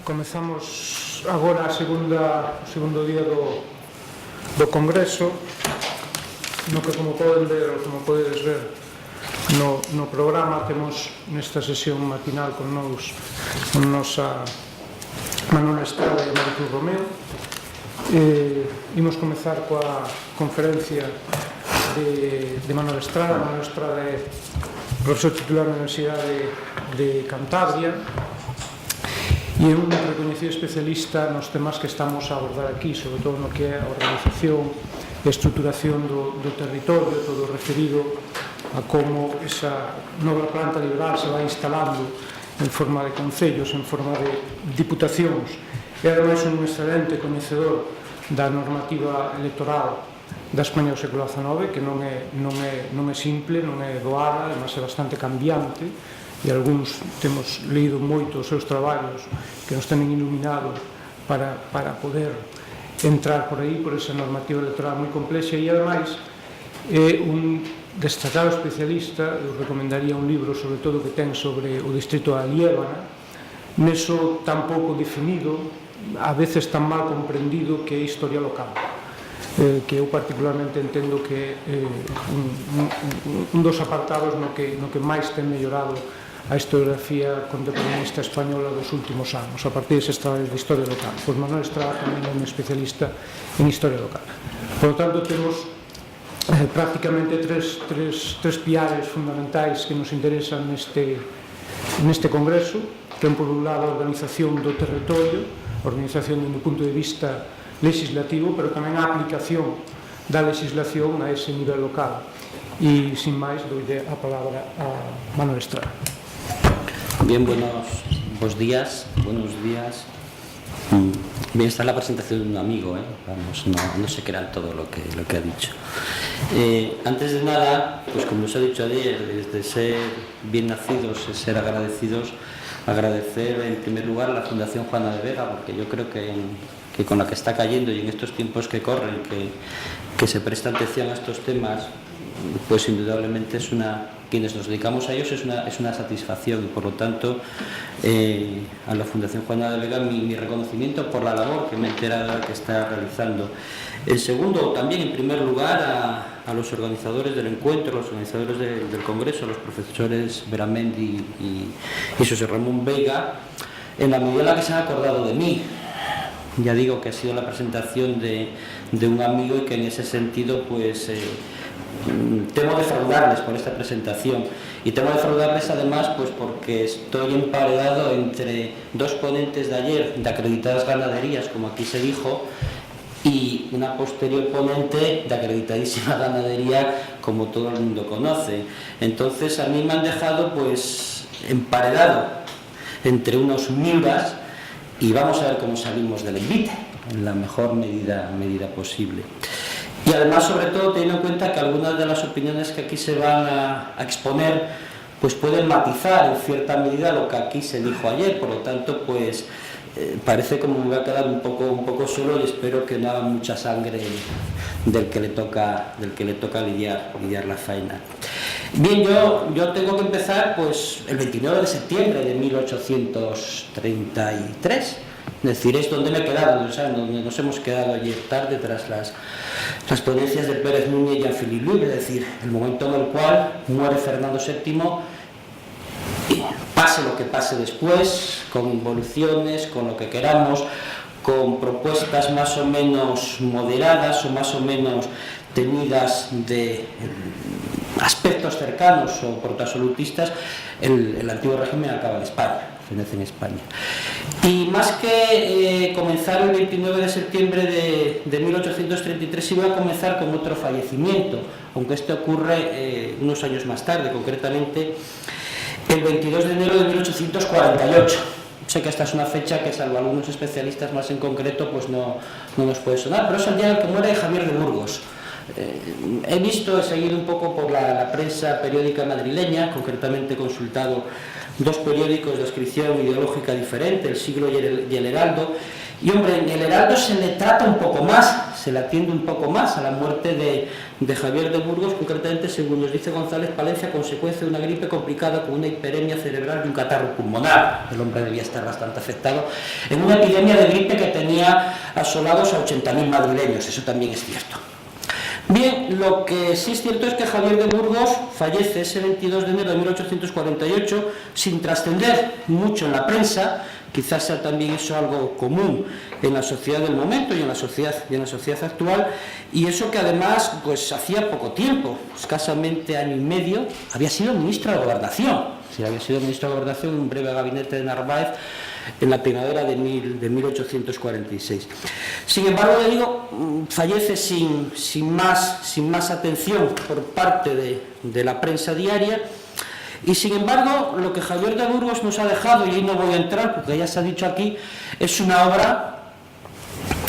Comezamos agora o segundo día do Congreso, no que, como podedes ver no programa, temos nesta sesión matinal con nosa Manuel Estrada e Maricruz Romeo. Imos comezar coa conferencia de Manuel Estrada. Manuel Estrada é profesor titular na Universidade de Cantabria e é un recoñecido especialista nos temas que estamos a abordar aquí, sobre todo no que é a organización e a estruturación do territorio, todo referido a como esa nova planta liberal se vai instalando en forma de concellos, en forma de diputacións. E ademais un excelente coñecedor da normativa electoral da España do século XIX, que non é simple, non é doada, además é bastante cambiante, e algúns temos leído moito os seus traballos que nos tenen iluminado para poder entrar por aí, por esa normativa electoral moi complexa. E ademais é un destacado especialista. Eu recomendaría un libro sobre todo que ten sobre o distrito da Liébana, neso tan pouco definido, a veces tan mal comprendido, que é historia local, que eu particularmente entendo que é un dos apartados no que máis ten mellorado a historiografía contemporaneista española dos últimos anos, a partir deses traballos de historia local. Pois Manuel Estrada tamén é un especialista en historia local. Por lo tanto, temos prácticamente tres piares fundamentais que nos interesan neste congreso, que é, por un lado, a organización do territorio, a organización do punto de vista legislativo, pero tamén a aplicación da legislación a ese nivel local. E, sin máis, doide a palabra a Manuel Estrada. Bien, buenos días. Bien, esta es la presentación de un amigo, vamos, no se crean todo lo que ha dicho. Antes de nada, pues como os he dicho ayer, desde ser bien nacidos y ser agradecidos, agradecer en primer lugar a la Fundación Juana de Vega, porque yo creo que con la que está cayendo y en estos tiempos que corren, que se presta atención a estos temas, pues indudablemente quienes nos dedicamos a ellos es una satisfacción, y por lo tanto a la Fundación Juana de Vega mi reconocimiento por la labor que me he enterado que está realizando. En segundo, también en primer lugar a los organizadores del encuentro, los organizadores del Congreso, los profesores Beramendi y José Ramón Veiga, en la medida en la que se han acordado de mí. Ya digo que ha sido la presentación de un amigo y que en ese sentido pues temo defraudarles por esta presentación, y temo defraudarles además pues porque estoy emparedado entre dos ponentes de ayer de acreditadas ganaderías, como aquí se dijo, y una posterior ponente de acreditadísima ganadería, como todo el mundo conoce. Entonces a mí me han dejado pues emparedado entre unos miuras, y vamos a ver cómo salimos del envite en la mejor medida posible. Y además, sobre todo, teniendo en cuenta que algunas de las opiniones que aquí se van a exponer pues pueden matizar en cierta medida lo que aquí se dijo ayer. Por lo tanto, pues parece como me voy a quedar un poco solo, y espero que no haga mucha sangre del que le toca lidiar la faena. Bien, yo tengo que empezar pues el 29 de septiembre de 1833. Es decir, es donde me he quedado, o sea, donde nos hemos quedado ayer tarde tras las ponencias de Pérez Núñez y Jean-Philippe Louis, es decir, el momento en el cual muere Fernando VII, y pase lo que pase después, con involuciones, con lo que queramos, con propuestas más o menos moderadas o más o menos tenidas de aspectos cercanos o protoabsolutistas, el antiguo régimen acaba en España. En España. Y más que comenzar el 29 de septiembre de 1833, iba a comenzar con otro fallecimiento, aunque este ocurre unos años más tarde, concretamente el 22 de enero de 1848. Sé que esta es una fecha que, salvo algunos especialistas más en concreto, pues no nos puede sonar, pero es el día en el que muere Javier de Burgos. He seguido un poco por la prensa periódica madrileña, concretamente he consultado dos periódicos de adscripción ideológica diferente, El Siglo y El Heraldo, Y hombre, en el Heraldo se le trata un poco más, se le atiende un poco más a la muerte de Javier de Burgos, concretamente, según nos dice González Palencia, a consecuencia de una gripe complicada con una hiperemia cerebral y un catarro pulmonar. El hombre debía estar bastante afectado en una epidemia de gripe que tenía asolados a 80.000 madrileños, eso también es cierto. Bien, lo que sí es cierto es que Javier de Burgos fallece ese 22 de enero de 1848 sin trascender mucho en la prensa. Quizás sea también eso algo común en la sociedad del momento y en la sociedad actual, y eso que además pues hacía poco tiempo, escasamente año y medio, había sido ministro de Gobernación. Sí, había sido ministro de Gobernación en un breve gabinete de Narváez en la primavera de 1846. Sin embargo, le digo, fallece sin más atención por parte de la prensa diaria. Y sin embargo, lo que Javier de Burgos nos ha dejado, y ahí no voy a entrar porque ya se ha dicho aquí, es una obra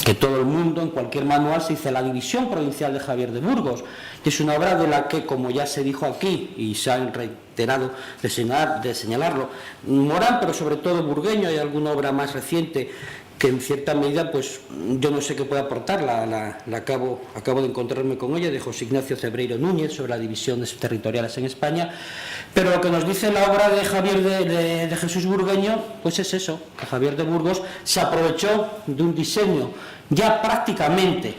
que todo el mundo, en cualquier manual, se dice la división provincial de Javier de Burgos. Y es una obra de la que, como ya se dijo aquí, y se han reiterado de señalarlo, Morán, pero sobre todo Burgueño, hay alguna obra más reciente que en cierta medida, pues yo no sé qué puede aportar, acabo de encontrarme con ella, de José Ignacio Cebreiro Núñez, sobre las divisiones territoriales en España, pero lo que nos dice la obra de Javier de Jesús Burgueño, pues es eso, que Javier de Burgos se aprovechó de un diseño ya prácticamente,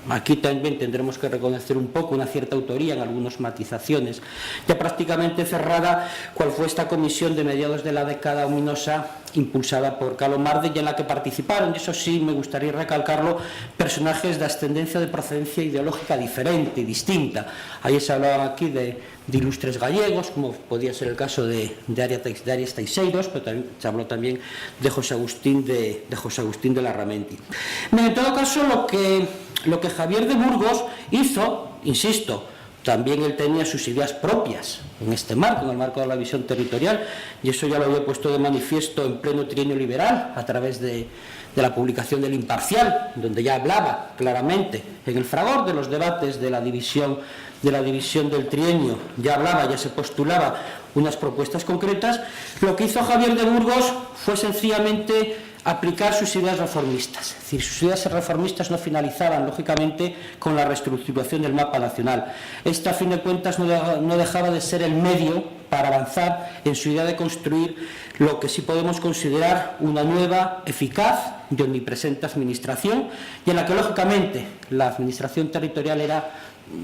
aquí también tendremos que reconocer un poco una cierta autoría en algunas matizaciones, ya prácticamente cerrada, cual fue esta comisión de mediados de la década ominosa impulsada por Calomarde, y en la que participaron, y eso sí me gustaría recalcarlo, personajes de ascendencia de procedencia ideológica diferente y distinta. Ahí se hablaba aquí de ilustres gallegos, como podía ser el caso de Arias Teixeiros, pero también se habló también de José Agustín de Larramendi. En todo caso, lo que Javier de Burgos hizo, insisto, también él tenía sus ideas propias en este marco, en el marco de la visión territorial, y eso ya lo había puesto de manifiesto en pleno trienio liberal a través de la publicación del Imparcial, donde ya hablaba claramente en el fragor de los debates de la división del trienio, ya se postulaba unas propuestas concretas. Lo que hizo Javier de Burgos fue sencillamente aplicar sus ideas reformistas. Es decir, sus ideas reformistas no finalizaban, lógicamente, con la reestructuración del mapa nacional. Esta, a fin de cuentas, no dejaba de ser el medio para avanzar en su idea de construir lo que sí podemos considerar una nueva, eficaz y omnipresente administración, y en la que, lógicamente, la administración territorial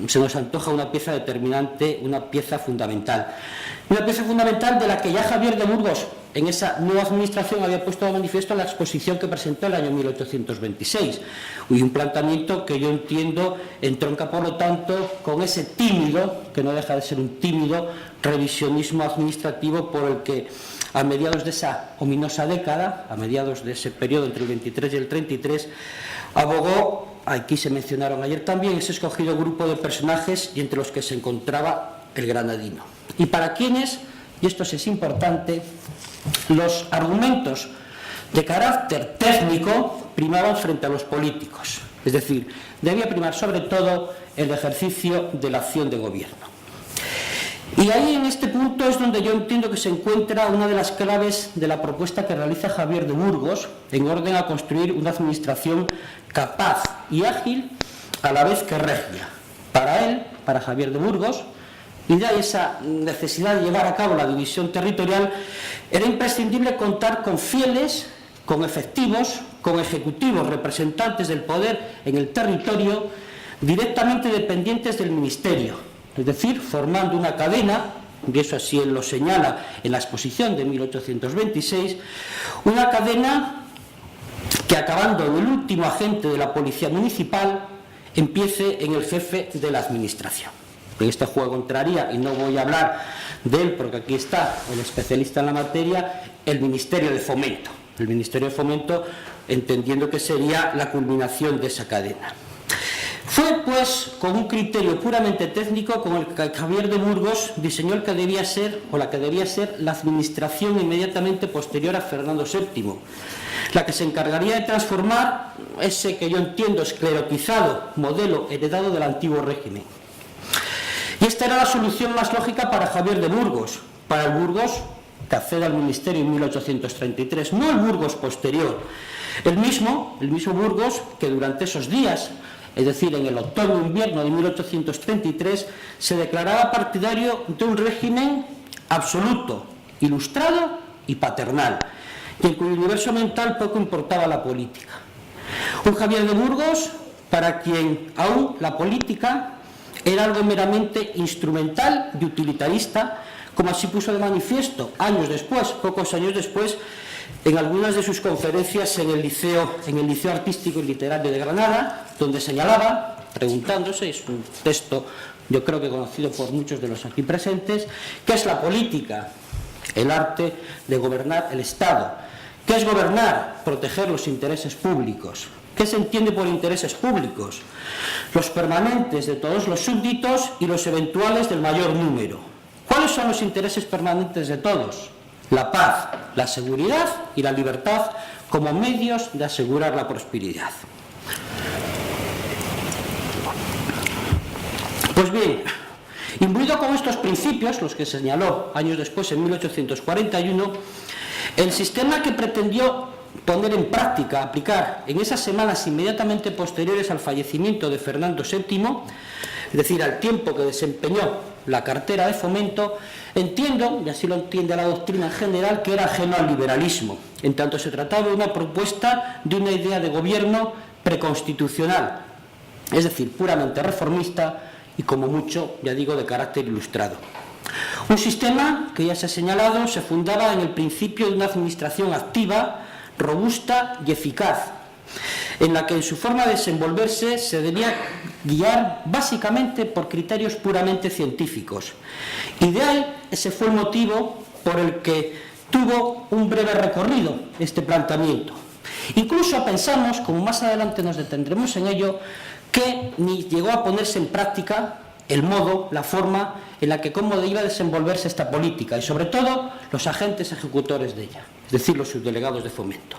se nos antoja una pieza determinante, una pieza fundamental. Una pieza fundamental de la que ya Javier de Burgos, en esa nueva administración, había puesto de manifiesto en la exposición que presentó el año 1826. Y un planteamiento que yo entiendo entronca, por lo tanto, con ese tímido, que no deja de ser un tímido, revisionismo administrativo por el que, a mediados de esa ominosa década, a mediados de ese periodo entre el 23 y el 33, abogó. Aquí se mencionaron ayer también ese escogido grupo de personajes, y entre los que se encontraba el granadino. Y para quienes, y esto sí es importante, los argumentos de carácter técnico primaban frente a los políticos. Es decir, debía primar sobre todo el ejercicio de la acción de gobierno. Y ahí, en este punto, es donde yo entiendo que se encuentra una de las claves de la propuesta que realiza Javier de Burgos en orden a construir una administración capaz y ágil a la vez que regia. Para él, para Javier de Burgos, y de ahí esa necesidad de llevar a cabo la división territorial, era imprescindible contar con fieles, con efectivos, con ejecutivos representantes del poder en el territorio directamente dependientes del ministerio. Es decir, formando una cadena, y eso así él lo señala en la exposición de 1826, una cadena que, acabando en el último agente de la policía municipal, empiece en el jefe de la administración. En este juego entraría, y no voy a hablar de él porque aquí está el especialista en la materia, el Ministerio de Fomento. El Ministerio de Fomento, entendiendo que sería la culminación de esa cadena. Fue, pues, con un criterio puramente técnico con el que Javier de Burgos diseñó el que debía ser, o la que debía ser, la administración inmediatamente posterior a Fernando VII, la que se encargaría de transformar ese que yo entiendo esclerotizado modelo heredado del antiguo régimen. Y esta era la solución más lógica para Javier de Burgos. Para el Burgos que accede al ministerio en 1833, no el Burgos posterior, el mismo Burgos que durante esos días, es decir, en el otoño-invierno de 1833, se declaraba partidario de un régimen absoluto, ilustrado y paternal, y en cuyo universo mental poco importaba la política. Un Javier de Burgos para quien aún la política era algo meramente instrumental y utilitarista, como así puso de manifiesto años después, pocos años después, en algunas de sus conferencias en el Liceo Artístico y Literario de Granada, donde señalaba, preguntándose, es un texto yo creo que conocido por muchos de los aquí presentes, ¿qué es la política? El arte de gobernar el Estado. ¿Qué es gobernar? Proteger los intereses públicos. ¿Qué se entiende por intereses públicos? Los permanentes de todos los súbditos y los eventuales del mayor número. ¿Cuáles son los intereses permanentes de todos? La paz, la seguridad y la libertad como medios de asegurar la prosperidad. Pues bien, imbuido con estos principios, los que señaló años después, en 1841, el sistema que pretendió poner en práctica, aplicar en esas semanas inmediatamente posteriores al fallecimiento de Fernando VII, es decir, al tiempo que desempeñó la cartera de Fomento, entiendo, y así lo entiende la doctrina en general, que era ajeno al liberalismo, en tanto se trataba de una propuesta de una idea de gobierno preconstitucional, es decir, puramente reformista y como mucho, ya digo, de carácter ilustrado. Un sistema que ya se ha señalado se fundaba en el principio de una administración activa, robusta y eficaz, en la que en su forma de desenvolverse se debía guiar básicamente por criterios puramente científicos. Y de ahí ese fue el motivo por el que tuvo un breve recorrido este planteamiento. Incluso pensamos, como más adelante nos detendremos en ello, que ni llegó a ponerse en práctica el modo, la forma en la que cómo iba a desenvolverse esta política y sobre todo los agentes ejecutores de ella, es decir, los subdelegados de Fomento.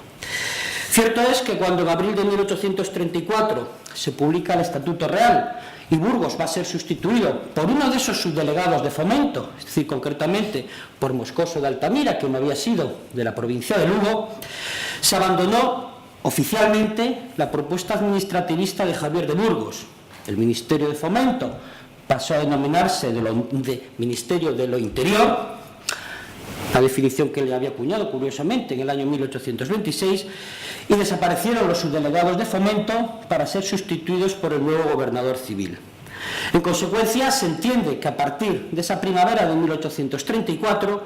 Cierto es que cuando en abril de 1834 se publica el Estatuto Real y Burgos va a ser sustituido por uno de esos subdelegados de Fomento, es decir, concretamente por Moscoso de Altamira, que no había sido de la provincia de Lugo, se abandonó oficialmente la propuesta administrativista de Javier de Burgos. El Ministerio de Fomento pasó a denominarse de Ministerio de lo Interior, la definición que le había acuñado curiosamente en el año 1826, y desaparecieron los subdelegados de Fomento para ser sustituidos por el nuevo gobernador civil. En consecuencia, se entiende que a partir de esa primavera de 1834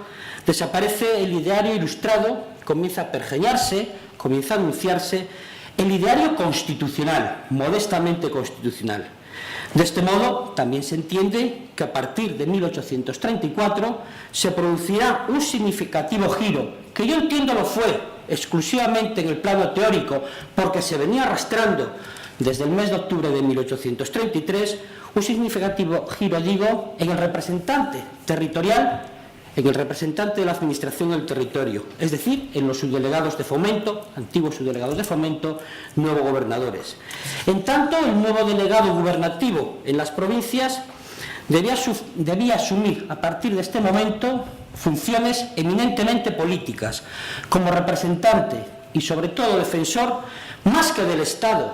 desaparece el ideario ilustrado, comienza a pergeñarse, comienza a anunciarse el ideario constitucional, modestamente constitucional. De este modo, también se entiende que a partir de 1834 se producirá un significativo giro, que yo entiendo lo fue exclusivamente en el plano teórico, porque se venía arrastrando desde el mes de octubre de 1833, un significativo giro, digo, en el representante territorial, en el representante de la administración del territorio, es decir, en los subdelegados de Fomento, antiguos subdelegados de Fomento, nuevos gobernadores. En tanto, el nuevo delegado gubernativo en las provincias debía asumir a partir de este momento funciones eminentemente políticas, como representante y sobre todo defensor, más que del Estado,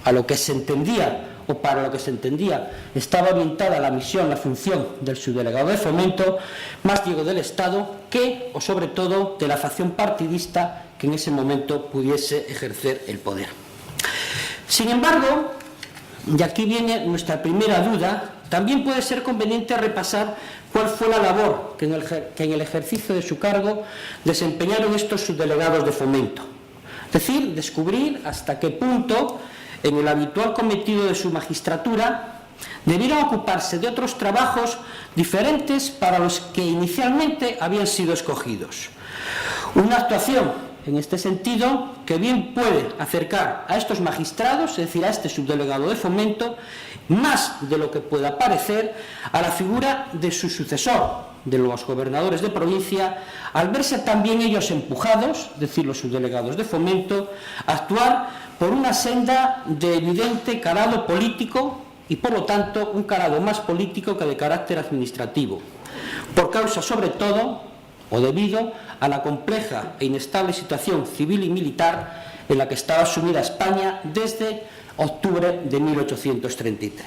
a lo que se entendía o para lo que se entendía estaba orientada la misión, la función del subdelegado de Fomento, más digo del Estado que, o sobre todo, de la facción partidista que en ese momento pudiese ejercer el poder. Sin embargo, y aquí viene nuestra primera duda, también puede ser conveniente repasar cuál fue la labor que en el ejercicio de su cargo desempeñaron estos subdelegados de Fomento. Es decir, descubrir hasta qué punto en el habitual cometido de su magistratura, debieron ocuparse de otros trabajos diferentes para los que inicialmente habían sido escogidos. Una actuación, en este sentido, que bien puede acercar a estos magistrados, es decir, a este subdelegado de Fomento, más de lo que pueda parecer a la figura de su sucesor, de los gobernadores de provincia, al verse también ellos empujados, es decir, los subdelegados de Fomento, a actuar por una senda de evidente calado político y, por lo tanto, un calado más político que de carácter administrativo, por causa, sobre todo, o debido a la compleja e inestable situación civil y militar en la que estaba sumida España desde octubre de 1833.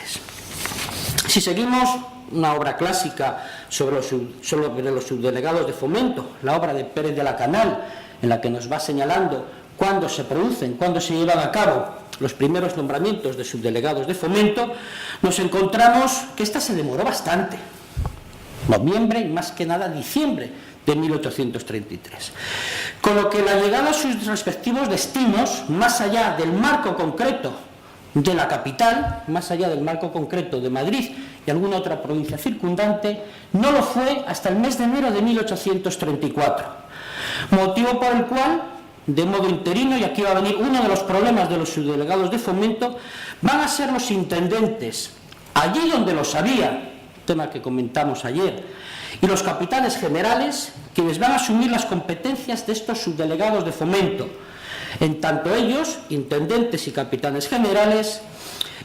Si seguimos una obra clásica sobre los subdelegados de Fomento, la obra de Pérez de la Canal, en la que nos va señalando cuándo se producen, cuándo se llevan a cabo los primeros nombramientos de subdelegados de Fomento, nos encontramos que esta se demoró bastante. Noviembre y más que nada diciembre de 1833. Con lo que la llegada a sus respectivos destinos, más allá del marco concreto de la capital, más allá del marco concreto de Madrid y alguna otra provincia circundante, no lo fue hasta el mes de enero de 1834. Motivo por el cual, de modo interino, y aquí va a venir uno de los problemas de los subdelegados de Fomento, van a ser los intendentes, allí donde los había, tema que comentamos ayer, y los capitanes generales, quienes van a asumir las competencias de estos subdelegados de Fomento. En tanto ellos, intendentes y capitanes generales,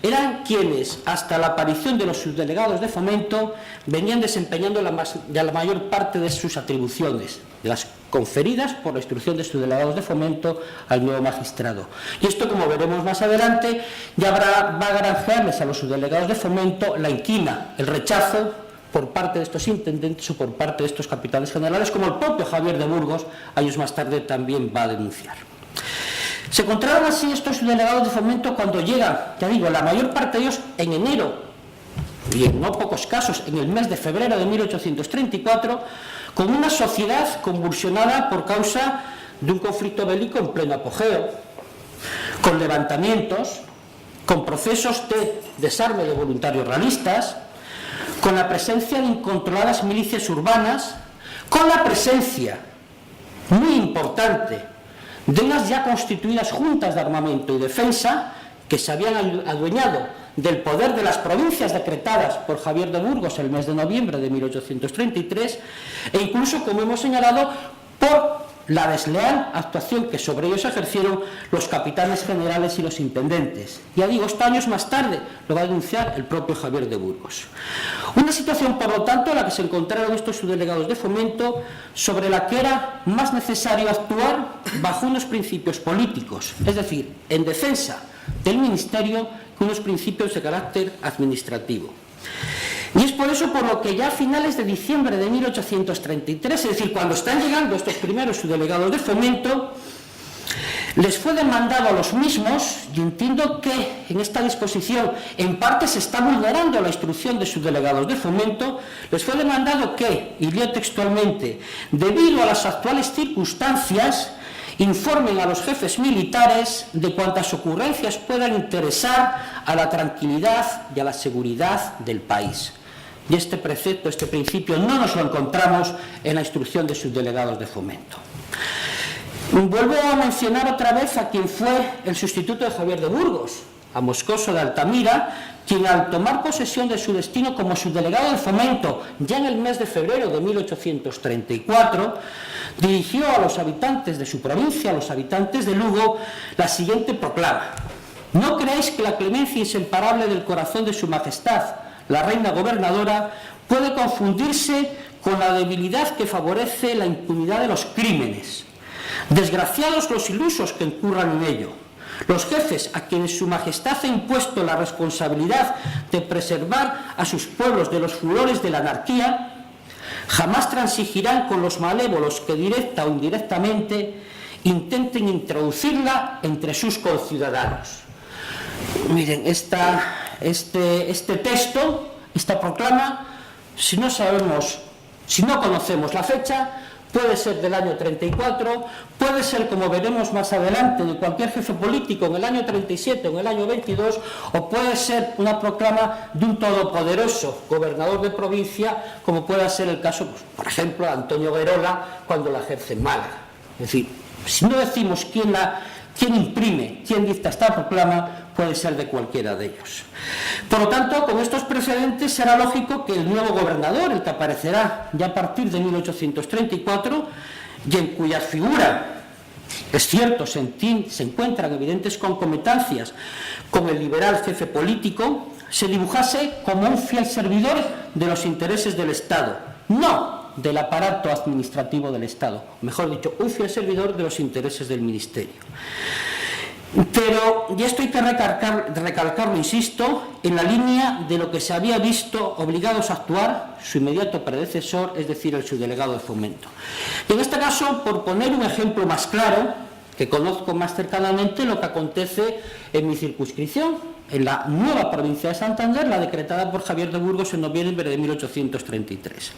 eran quienes, hasta la aparición de los subdelegados de Fomento, venían desempeñando la mayor parte de sus atribuciones, de las conferidas por la instrucción de subdelegados de Fomento al nuevo magistrado. Y esto, como veremos más adelante, ya va a granjearles a los subdelegados de Fomento la inquina, el rechazo por parte de estos intendentes o por parte de estos capitanes generales, como el propio Javier de Burgos, años más tarde, también va a denunciar. Se encontraron así estos subdelegados de Fomento cuando llegan, ya digo, la mayor parte de ellos en enero, y en no pocos casos en el mes de febrero de 1834, con una sociedad convulsionada por causa de un conflicto bélico en pleno apogeo, con levantamientos, con procesos de desarme de voluntarios realistas, con la presencia de incontroladas milicias urbanas, con la presencia, muy importante, de unas ya constituidas juntas de armamento y defensa que se habían adueñado del poder de las provincias decretadas por Javier de Burgos el mes de noviembre de 1833 e incluso, como hemos señalado, por la desleal actuación que sobre ellos ejercieron los capitanes generales y los intendentes. Ya digo, esto años más tarde lo va a denunciar el propio Javier de Burgos. Una situación, por lo tanto, en la que se encontraron estos subdelegados de Fomento, sobre la que era más necesario actuar bajo unos principios políticos, es decir, en defensa del ministerio, que unos principios de carácter administrativo. Y es por eso por lo que ya a finales de diciembre de 1833, es decir, cuando están llegando estos primeros subdelegados de Fomento, les fue demandado a los mismos, y entiendo que en esta disposición en parte se está vulnerando la instrucción de subdelegados de Fomento, les fue demandado que, y leo textualmente, debido a las actuales circunstancias, informen a los jefes militares de cuantas ocurrencias puedan interesar a la tranquilidad y a la seguridad del país. Y este precepto, este principio, no nos lo encontramos en la instrucción de subdelegados de Fomento. Vuelvo a mencionar otra vez a quien fue el sustituto de Javier de Burgos, a Moscoso de Altamira, quien al tomar posesión de su destino como subdelegado de Fomento, ya en el mes de febrero de 1834, dirigió a los habitantes de su provincia, a los habitantes de Lugo, la siguiente proclama: «No creáis que la clemencia inseparable del corazón de su majestad, la reina gobernadora, puede confundirse con la debilidad que favorece la impunidad de los crímenes. Desgraciados los ilusos que incurran en ello. Los jefes a quienes su majestad ha impuesto la responsabilidad de preservar a sus pueblos de los furores de la anarquía, jamás transigirán con los malévolos que directa o indirectamente intenten introducirla entre sus conciudadanos». Miren, este texto, esta proclama, si no conocemos la fecha, puede ser del año 34, puede ser, como veremos más adelante, de cualquier jefe político en el año 37 o en el año 22, o puede ser una proclama de un todopoderoso gobernador de provincia, como pueda ser el caso, pues, por ejemplo, de Antonio Guerola, cuando la ejerce en Málaga. Es decir, si no decimos quién imprime, quién dicta esta proclama, puede ser de cualquiera de ellos. Por lo tanto, con estos precedentes será lógico que el nuevo gobernador, el que aparecerá ya a partir de 1834, y en cuya figura, es cierto, se encuentran evidentes concomitancias con el liberal jefe político, se dibujase como un fiel servidor de los intereses del Estado. No del aparato administrativo del Estado, mejor dicho, un fiel servidor de los intereses del Ministerio. Pero, y esto hay que recalcarlo, insisto, en la línea de lo que se había visto obligados a actuar su inmediato predecesor, es decir, el subdelegado de Fomento. Y en este caso, por poner un ejemplo más claro, que conozco más cercanamente lo que acontece en mi circunscripción, en la nueva provincia de Santander, la decretada por Javier de Burgos en noviembre de 1833.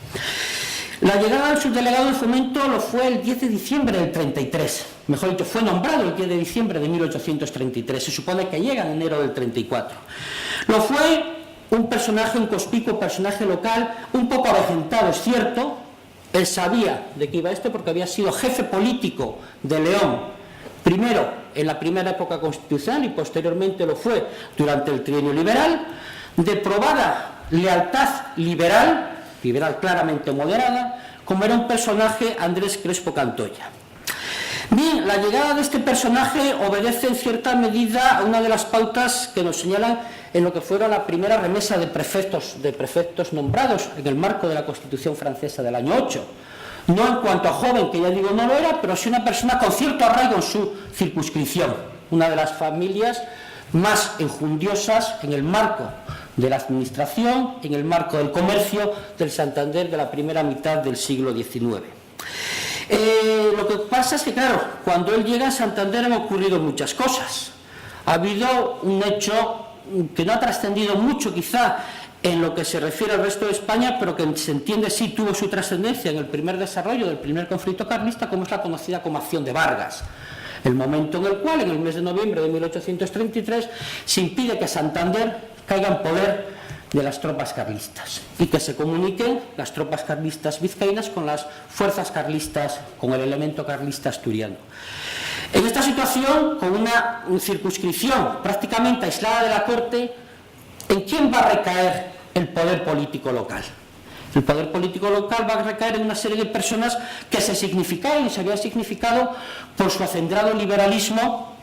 La llegada del subdelegado de Fomento lo fue el 10 de diciembre del 33, mejor dicho, fue nombrado el 10 de diciembre de 1833, se supone que llega en enero del 34. Lo fue un personaje, un conspicuo personaje local, un poco avejentado, es cierto. Él sabía de qué iba esto porque había sido jefe político de León, primero en la primera época constitucional y posteriormente lo fue durante el trienio liberal, de probada lealtad liberal claramente moderada, como era un personaje Andrés Crespo Cantoya. Bien, la llegada de este personaje obedece en cierta medida a una de las pautas que nos señalan en lo que fuera la primera remesa de prefectos nombrados en el marco de la Constitución francesa del año 8. No en cuanto a joven, que ya digo no lo era, pero sí una persona con cierto arraigo en su circunscripción, una de las familias más enjundiosas en el marco de la administración, en el marco del comercio del Santander de la primera mitad del siglo XIX. Lo que pasa es que, claro, cuando él llega a Santander han ocurrido muchas cosas. Ha habido un hecho que no ha trascendido mucho, quizá, en lo que se refiere al resto de España, pero que se entiende sí tuvo su trascendencia en el primer desarrollo del primer conflicto carlista, como es la conocida como Acción de Vargas. El momento en el cual, en el mes de noviembre de 1833, se impide que Santander caiga en poder de las tropas carlistas y que se comuniquen las tropas carlistas vizcaínas con las fuerzas carlistas, con el elemento carlista asturiano. En esta situación, con una circunscripción prácticamente aislada de la corte, ¿en quién va a recaer el poder político local? El poder político local va a recaer en una serie de personas que se significaron y se habían significado por su acendrado liberalismo,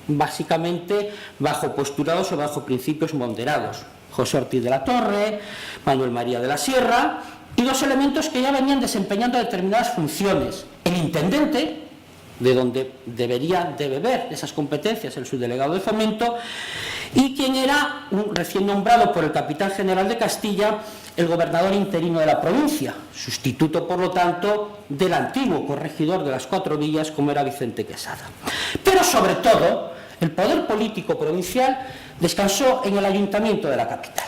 básicamente bajo postulados o bajo principios moderados. José Ortiz de la Torre, Manuel María de la Sierra, y dos elementos que ya venían desempeñando determinadas funciones. El intendente, de donde debería de beber esas competencias el subdelegado de Fomento, y quien era recién nombrado por el capitán general de Castilla, el gobernador interino de la provincia, sustituto, por lo tanto, del antiguo corregidor de las Cuatro Villas, como era Vicente Quesada. Pero, sobre todo, el poder político provincial descansó en el ayuntamiento de la capital,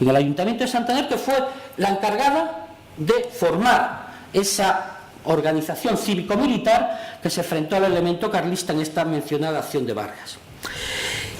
en el ayuntamiento de Santander, que fue la encargada de formar esa organización cívico-militar que se enfrentó al elemento carlista en esta mencionada Acción de Vargas.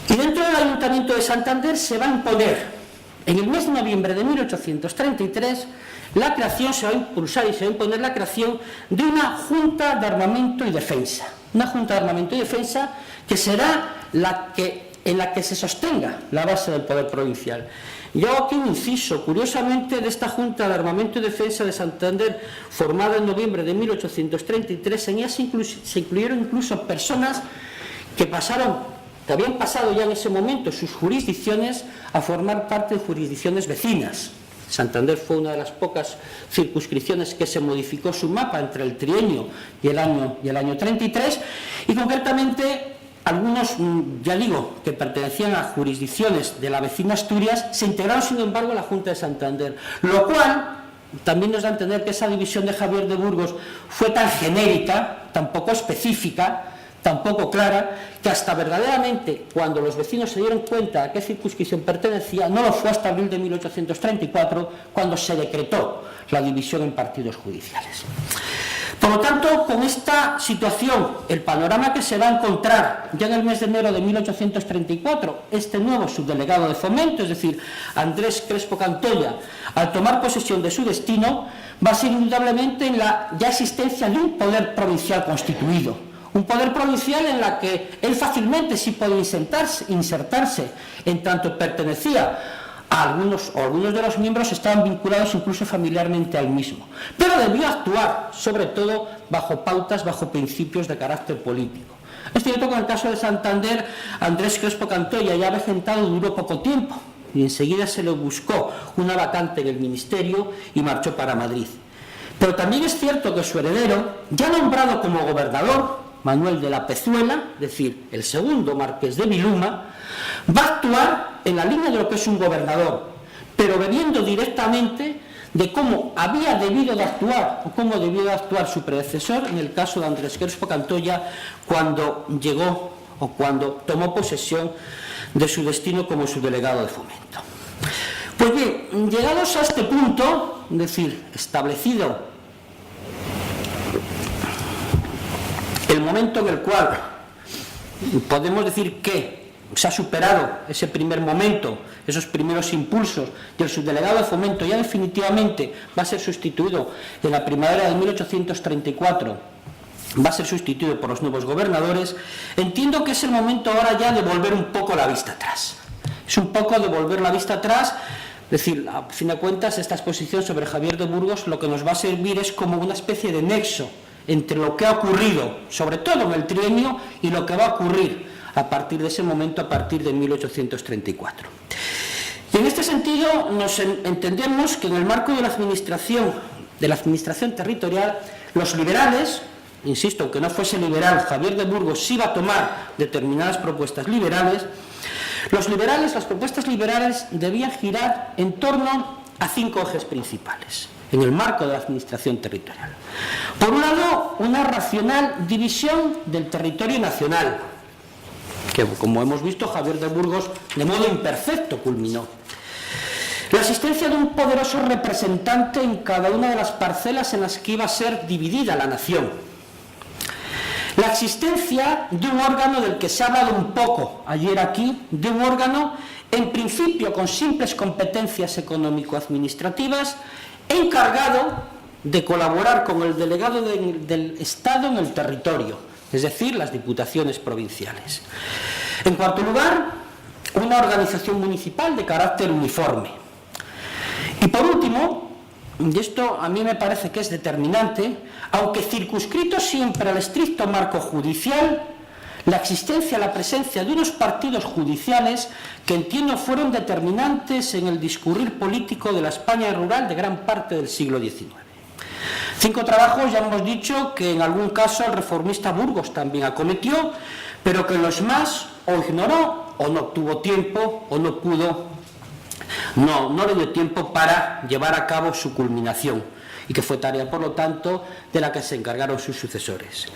Y dentro del ayuntamiento de Santander se va a imponer, en el mes de noviembre de 1833, la creación, se va a impulsar y se va a imponer la creación de una Junta de Armamento y Defensa. Una Junta de Armamento y Defensa que será en la que se sostenga la base del poder provincial. Y hago aquí un inciso, curiosamente, de esta Junta de Armamento y Defensa de Santander, formada en noviembre de 1833, en ella se incluyeron incluso personas que habían pasado ya en ese momento sus jurisdicciones a formar parte de jurisdicciones vecinas. Santander fue una de las pocas circunscripciones que se modificó su mapa entre el trienio y el año 33, y concretamente algunos, ya digo, que pertenecían a jurisdicciones de la vecina Asturias, se integraron sin embargo a la Junta de Santander, lo cual también nos da a entender que esa división de Javier de Burgos fue tan genérica, tan poco específica, tan poco clara, que hasta verdaderamente cuando los vecinos se dieron cuenta a qué circunscripción pertenecía, no lo fue hasta abril de 1834, cuando se decretó la división en partidos judiciales. Por lo tanto, con esta situación, el panorama que se va a encontrar ya en el mes de enero de 1834, este nuevo subdelegado de Fomento, es decir, Andrés Crespo Cantoya, al tomar posesión de su destino, va a ser indudablemente en la ya existencia de un poder provincial constituido. Un poder provincial en la que él fácilmente sí puede insertarse, en tanto pertenecía a algunos de los miembros estaban vinculados incluso familiarmente al mismo, pero debió actuar sobre todo bajo pautas, bajo principios de carácter político. Es cierto que en el caso de Santander, Andrés Crespo Cantoya, ya avejentado, duró poco tiempo y enseguida se le buscó una vacante en el ministerio y marchó para Madrid. Pero también es cierto que su heredero, ya nombrado como gobernador, Manuel de la Pezuela, es decir, el segundo marqués de Viluma, va a actuar en la línea de lo que es un gobernador, pero bebiendo directamente de cómo había debido de actuar o cómo debió de actuar su predecesor en el caso de Andrés Crespo Cantoya cuando llegó o cuando tomó posesión de su destino como su delegado de Fomento. Pues bien, llegados a este punto, es decir, establecido el momento en el cual podemos decir que se ha superado ese primer momento, esos primeros impulsos, y el subdelegado de Fomento ya definitivamente va a ser sustituido en la primavera de 1834, va a ser sustituido por los nuevos gobernadores, entiendo que es el momento ahora ya de volver un poco la vista atrás. Es un poco de volver la vista atrás, es decir, a fin de cuentas, esta exposición sobre Javier de Burgos lo que nos va a servir es como una especie de nexo entre lo que ha ocurrido, sobre todo en el trienio, y lo que va a ocurrir a partir de ese momento, a partir de 1834. Y en este sentido nos entendemos que en el marco de la administración territorial, los liberales, insisto, aunque no fuese liberal, Javier de Burgos sí va a tomar determinadas propuestas liberales, las propuestas liberales debían girar en torno a 5 ejes principales en el marco de la administración territorial. Por un lado, una racional división del territorio nacional, que, como hemos visto, Javier de Burgos de modo imperfecto culminó. La existencia de un poderoso representante en cada una de las parcelas en las que iba a ser dividida la nación. La existencia de un órgano del que se ha hablado un poco ayer aquí, de un órgano en principio con simples competencias económico-administrativas, encargado de colaborar con el delegado del Estado en el territorio, es decir, las diputaciones provinciales. En cuarto lugar, una organización municipal de carácter uniforme. Y por último, y esto a mí me parece que es determinante, aunque circunscrito siempre al estricto marco judicial, la existencia, la presencia de unos partidos judiciales que entiendo fueron determinantes en el discurrir político de la España rural de gran parte del siglo XIX. 5 trabajos, ya hemos dicho, que en algún caso el reformista Burgos también acometió, pero que los más o ignoró, o no tuvo tiempo, o no pudo, no le dio tiempo para llevar a cabo su culminación, y que fue tarea, por lo tanto, de la que se encargaron sus sucesores.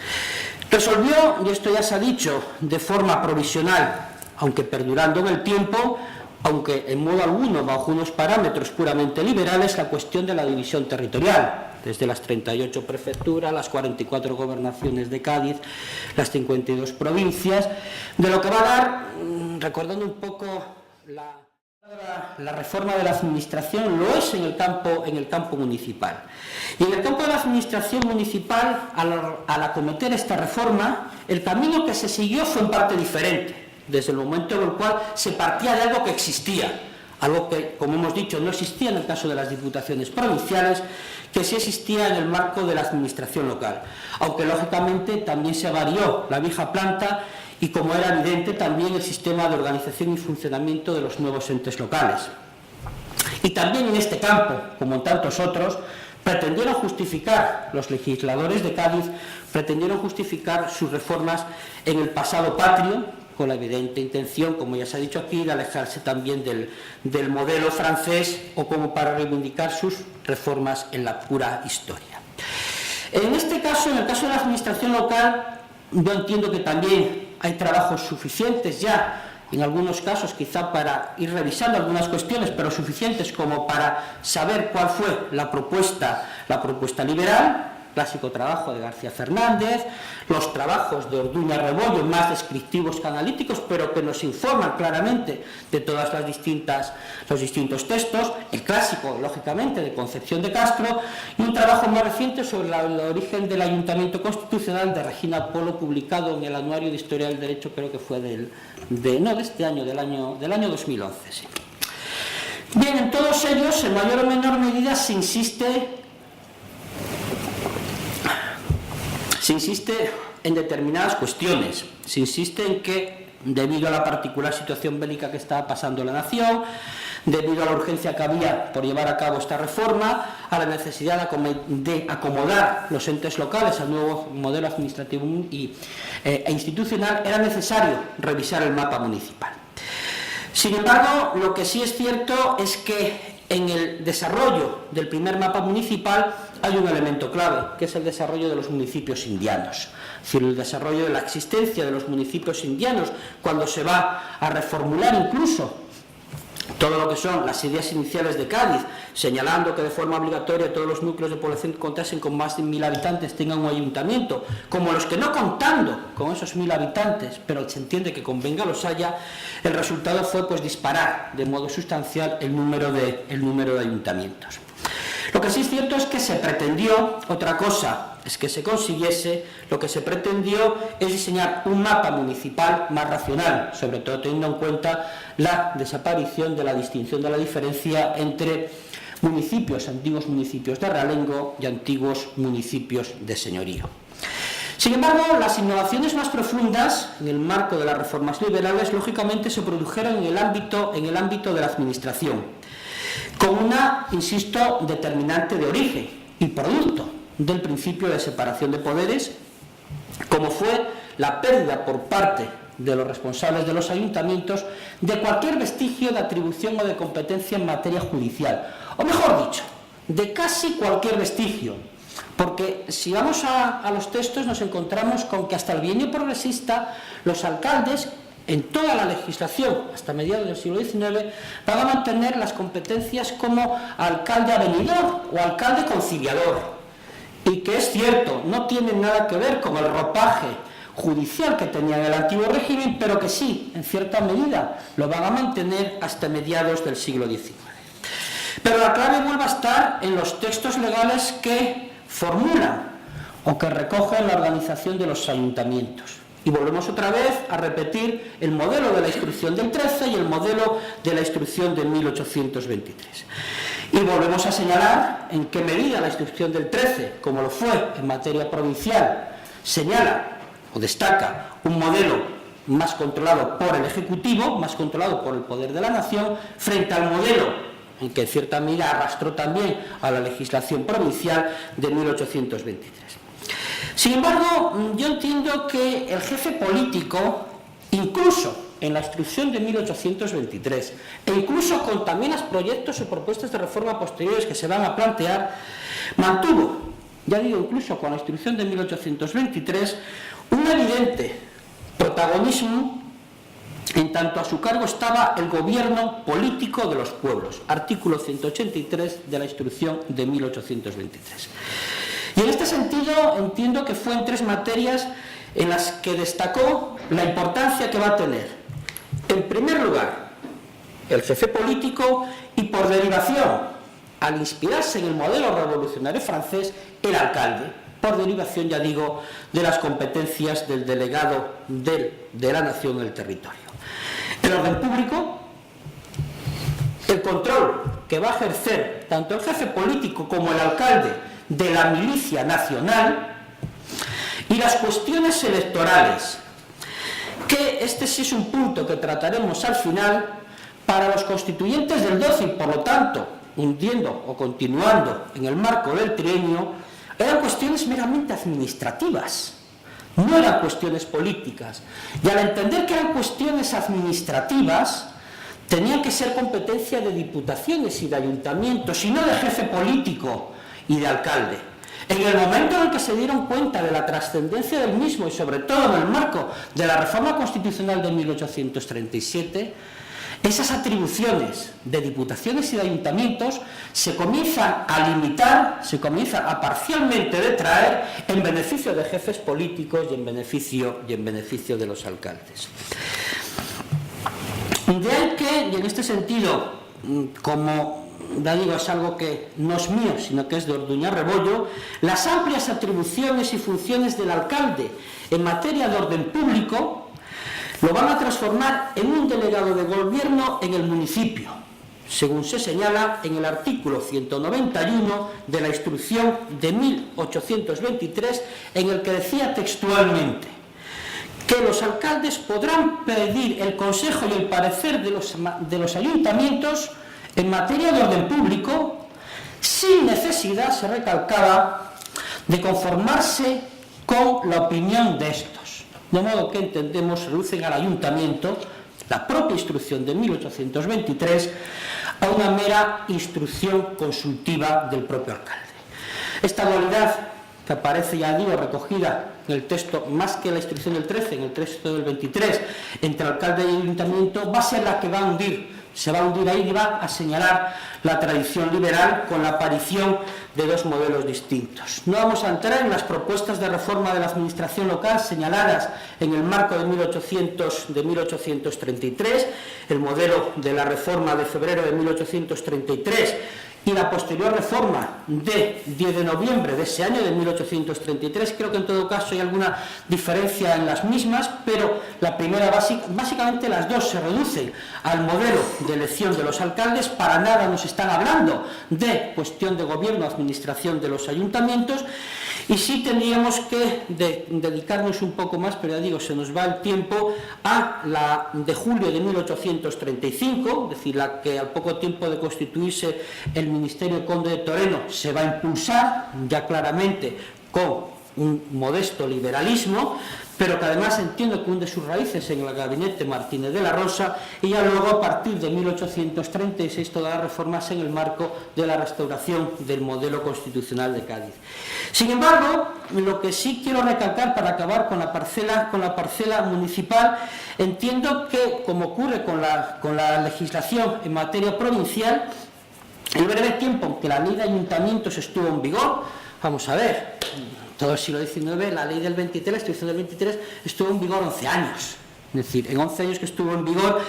Resolvió, y esto ya se ha dicho, de forma provisional, aunque perdurando en el tiempo, aunque en modo alguno bajo unos parámetros puramente liberales, la cuestión de la división territorial, desde las 38 prefecturas, las 44 gobernaciones de Cádiz, las 52 provincias, de lo que va a dar, recordando un poco la reforma de la administración, lo es en el campo municipal. Y en el campo de la administración municipal, al acometer esta reforma, el camino que se siguió fue en parte diferente, desde el momento en el cual se partía de algo que existía, algo que, como hemos dicho, no existía en el caso de las diputaciones provinciales, que sí existía en el marco de la administración local, aunque lógicamente también se varió la vieja planta y, como era evidente, también el sistema de organización y funcionamiento de los nuevos entes locales. Y también en este campo, como en tantos otros, pretendieron justificar, los legisladores de Cádiz pretendieron justificar sus reformas en el pasado patrio, con la evidente intención, como ya se ha dicho aquí, de alejarse también del modelo francés, o como para reivindicar sus reformas en la pura historia. En este caso, en el caso de la administración local, yo entiendo que también hay trabajos suficientes ya, en algunos casos quizá para ir revisando algunas cuestiones, pero suficientes como para saber cuál fue la propuesta liberal, clásico trabajo de García Fernández, los trabajos de Orduña Rebollo, más descriptivos que analíticos, pero que nos informan claramente de todas los distintos textos, el clásico, lógicamente, de Concepción de Castro, y un trabajo más reciente sobre el origen del Ayuntamiento Constitucional de Regina Polo, publicado en el Anuario de Historia del Derecho, creo que fue del año 2011. Sí. Bien, en todos ellos, en mayor o menor medida, se insiste en determinadas cuestiones. Se insiste en que, debido a la particular situación bélica que estaba pasando la nación, debido a la urgencia que había por llevar a cabo esta reforma, a la necesidad de acomodar los entes locales al nuevo modelo administrativo e institucional, era necesario revisar el mapa municipal. Sin embargo, lo que sí es cierto es que en el desarrollo del primer mapa municipal hay un elemento clave, que es el desarrollo de los municipios indianos. Es decir, el desarrollo de la existencia de los municipios indianos, cuando se va a reformular incluso todo lo que son las ideas iniciales de Cádiz, señalando que de forma obligatoria todos los núcleos de población que contasen con más de 1000 habitantes tengan un ayuntamiento, como los que no contando con esos 1000 habitantes, pero se entiende que convenga los haya, el resultado fue pues disparar de modo sustancial el número de ayuntamientos. Lo que sí es cierto es que se pretendió, otra cosa es que se consiguiese, lo que se pretendió es diseñar un mapa municipal más racional, sobre todo teniendo en cuenta la desaparición de la distinción de la diferencia entre municipios, antiguos municipios de realengo y antiguos municipios de señorío. Sin embargo, las innovaciones más profundas en el marco de las reformas liberales lógicamente se produjeron en el ámbito de la administración, con una, insisto, determinante de origen y producto del principio de separación de poderes, como fue la pérdida por parte de los responsables de los ayuntamientos de cualquier vestigio de atribución o de competencia en materia judicial, o mejor dicho, de casi cualquier vestigio, porque si vamos a los textos nos encontramos con que hasta el bienio progresista los alcaldes, en toda la legislación, hasta mediados del siglo XIX, van a mantener las competencias como alcalde avenidor o alcalde conciliador. Y que es cierto, no tienen nada que ver con el ropaje judicial que tenía en el antiguo régimen, pero que sí, en cierta medida, lo van a mantener hasta mediados del siglo XIX. Pero la clave vuelve a estar en los textos legales que formulan o que recogen la organización de los ayuntamientos. Y volvemos otra vez a repetir el modelo de la instrucción del 13 y el modelo de la instrucción de 1823. Y volvemos a señalar en qué medida la instrucción del 13, como lo fue en materia provincial, señala o destaca un modelo más controlado por el Ejecutivo, más controlado por el poder de la nación, frente al modelo en que en cierta medida arrastró también a la legislación provincial de 1823. Sin embargo, yo entiendo que el jefe político, incluso en la instrucción de 1823, e incluso con también los proyectos y propuestas de reforma posteriores que se van a plantear, mantuvo, ya digo, incluso con la instrucción de 1823, un evidente protagonismo en tanto a su cargo estaba el gobierno político de los pueblos, artículo 183 de la instrucción de 1823. Y en este sentido entiendo que fue en 3 materias en las que destacó la importancia que va a tener, en primer lugar, el jefe político y por derivación, al inspirarse en el modelo revolucionario francés, el alcalde, por derivación, ya digo, de las competencias del delegado de la nación en el territorio. El orden público, el control que va a ejercer tanto el jefe político como el alcalde de la milicia nacional, y las cuestiones electorales, que este sí es un punto que trataremos al final. Para los constituyentes del 12 y por lo tanto hundiendo o continuando en el marco del trienio, eran cuestiones meramente administrativas, no eran cuestiones políticas, y al entender que eran cuestiones administrativas tenían que ser competencia de diputaciones y de ayuntamientos y no de jefe político y de alcalde. En el momento en el que se dieron cuenta de la trascendencia del mismo y sobre todo en el marco de la reforma constitucional de 1837, esas atribuciones de diputaciones y de ayuntamientos se comienzan a limitar, se comienzan a parcialmente detraer en beneficio de jefes políticos y en beneficio de los alcaldes. De ahí que, y en este sentido, como ya digo, es algo que no es mío, sino que es de Orduña Rebollo, las amplias atribuciones y funciones del alcalde en materia de orden público lo van a transformar en un delegado de gobierno en el municipio, según se señala en el artículo 191 de la instrucción de 1823, en el que decía textualmente que los alcaldes podrán pedir el consejo y el parecer de los ayuntamientos en materia de orden público, sin necesidad, se recalcaba, de conformarse con la opinión de estos. De modo que entendemos, reducen al ayuntamiento la propia instrucción de 1823 a una mera instrucción consultiva del propio alcalde. Esta dualidad, que aparece, ya digo, recogida en el texto, más que la instrucción del 13, en el texto del 23, entre alcalde y ayuntamiento, va a ser la que va a hundir, se va a hundir ahí y va a señalar la tradición liberal con la aparición de dos modelos distintos. No vamos a entrar en las propuestas de reforma de la administración local señaladas en el marco de 1833, el modelo de la reforma de febrero de 1833 y la posterior reforma de 10 de noviembre de ese año de 1833. Creo que en todo caso hay alguna diferencia en las mismas, pero la primera básicamente las dos se reducen al modelo de elección de los alcaldes. Para nada nos están hablando de cuestión de gobierno, administración de los ayuntamientos, y sí tendríamos que dedicarnos un poco más, pero ya digo, se nos va el tiempo, a la de julio de 1835, es decir, la que al poco tiempo de constituirse el Ministerio Conde de Toreno se va a impulsar ya claramente con un modesto liberalismo, pero que además entiendo que hunde sus raíces en el gabinete Martínez de la Rosa, y ya luego a partir de 1836 todas las reformas en el marco de la restauración del modelo constitucional de Cádiz. Sin embargo, lo que sí quiero recalcar para acabar con la parcela municipal, entiendo que, como ocurre con la legislación en materia provincial, el breve tiempo en que la ley de ayuntamientos estuvo en vigor, vamos a ver, todo el siglo XIX, la ley del 23, la instrucción del 23, estuvo en vigor 11 años. Es decir, en 11 años que estuvo en vigor,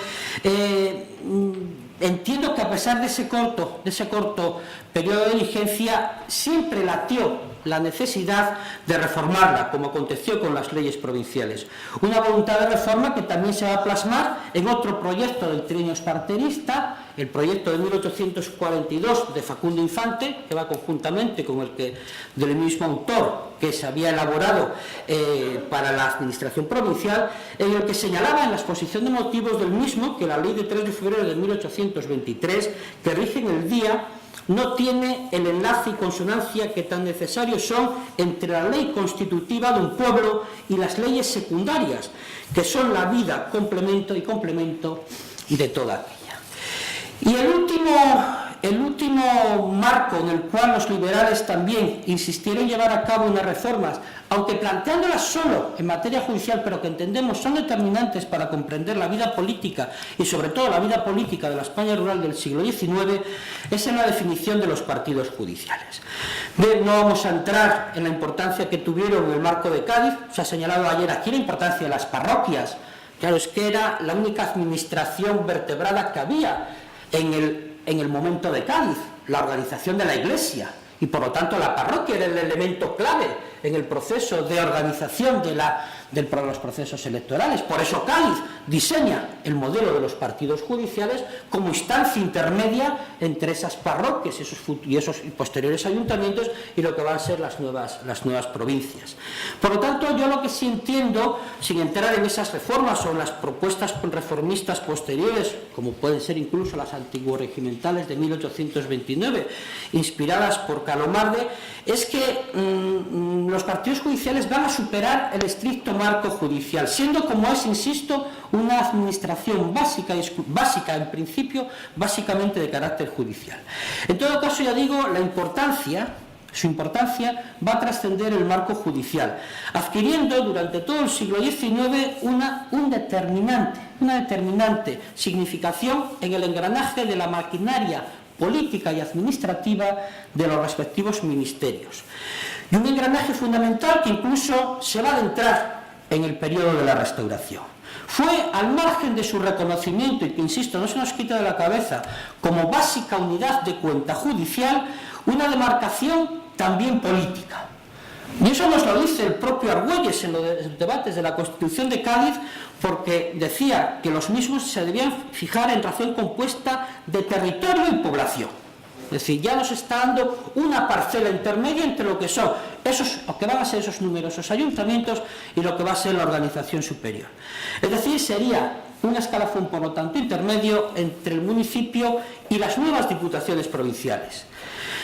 entiendo que a pesar de ese corto periodo de vigencia, siempre latió la necesidad de reformarla, como aconteció con las leyes provinciales. Una voluntad de reforma que también se va a plasmar en otro proyecto del trienio esparterista, el proyecto de 1842 de Facundo Infante, que va conjuntamente con el que del mismo autor que se había elaborado para la administración provincial, en el que señalaba en la exposición de motivos del mismo que la ley de 3 de febrero de 1823, que rige en el día, no tiene el enlace y consonancia que tan necesarios son entre la ley constitutiva de un pueblo y las leyes secundarias, que son la vida, complemento de toda aquella. Y el último marco en el cual los liberales también insistieron en llevar a cabo unas reformas, aunque planteándolas solo en materia judicial, pero que entendemos son determinantes para comprender la vida política y sobre todo la vida política de la España rural del siglo XIX, es en la definición de los partidos judiciales. Bien, no vamos a entrar en la importancia que tuvieron en el marco de Cádiz. Se ha señalado ayer aquí la importancia de las parroquias. Claro, es que era la única administración vertebrada que había en el momento de Cádiz, la organización de la Iglesia, y por lo tanto la parroquia era el elemento clave en el proceso de organización de los procesos electorales. Por eso Cádiz diseña el modelo de los partidos judiciales como instancia intermedia entre esas parroquias y esos posteriores ayuntamientos y lo que van a ser las nuevas provincias. Por lo tanto, yo lo que sí entiendo, sin entrar en esas reformas o en las propuestas reformistas posteriores, como pueden ser incluso las antiguo-regimentales de 1829, inspiradas por Calomarde, es que los partidos judiciales van a superar el estricto marco judicial, siendo como es, insisto, una administración básica en principio, básicamente de carácter judicial. En todo caso, ya digo, su importancia va a trascender el marco judicial, adquiriendo durante todo el siglo XIX una determinante significación en el engranaje de la maquinaria política y administrativa de los respectivos ministerios. Y un engranaje fundamental que incluso se va a adentrar en el periodo de la Restauración. Fue, al margen de su reconocimiento, y que, insisto, no se nos quita de la cabeza, como básica unidad de cuenta judicial, una demarcación también política. Y eso nos lo dice el propio Argüelles en los debates de la Constitución de Cádiz, porque decía que los mismos se debían fijar en razón compuesta de territorio y población. Es decir, ya nos está dando una parcela intermedia entre lo que son lo que van a ser esos numerosos ayuntamientos y lo que va a ser la organización superior. Es decir, sería un escalafón, por lo tanto, intermedio entre el municipio y las nuevas diputaciones provinciales.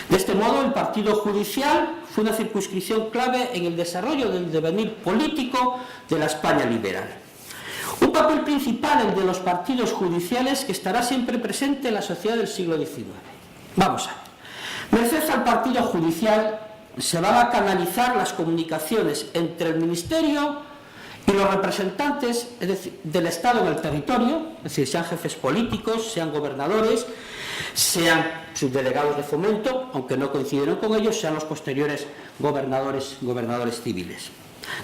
De este modo, el partido judicial fue una circunscripción clave en el desarrollo del devenir político de la España liberal. Un papel principal el de los partidos judiciales que estará siempre presente en la sociedad del siglo XIX. Vamos a ver. Merced al partido judicial se van a canalizar las comunicaciones entre el Ministerio y los representantes, es decir, del Estado en el territorio, es decir, sean jefes políticos, sean gobernadores, sean subdelegados de fomento, aunque no coincidieron con ellos, sean los posteriores gobernadores civiles.